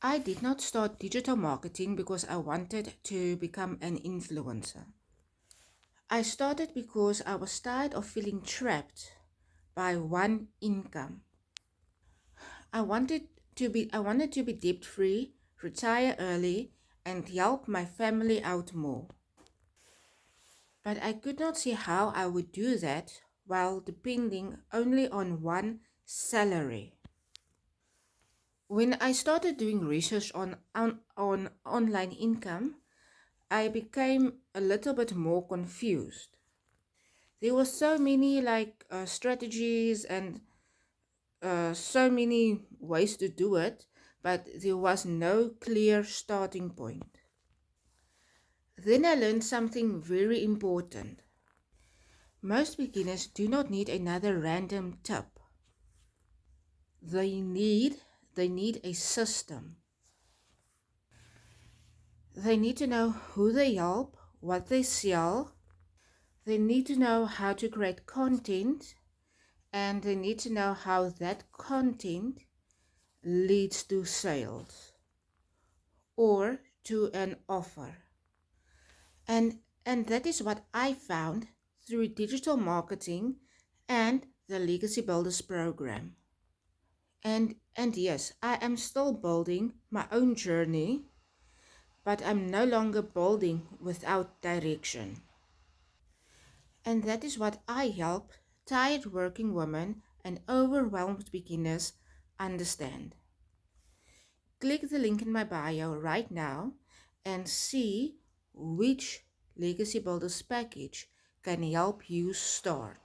I did not start digital marketing because I wanted to become an influencer. I started because I was tired of feeling trapped by one income. I wanted to be debt free, retire early, and help my family out more. But I could not see how I would do that while depending only on one salary. When I started doing research on online income, I became a little bit more confused. There were so many strategies and so many ways to do it, but there was no clear starting point. Then I learned something very important. Most beginners do not need another random tip. They need they need a system. They need to know who they help, what they sell. They need to know how to create content, and they need to know how that content leads to sales or to an offer. And that is what I found through digital marketing and the Legacy Builders program. And yes, I am still building my own journey, but I'm no longer building without direction. And that is what I help tired working women and overwhelmed beginners understand. Click the link in my bio right now and see which Legacy Builders package can help you start.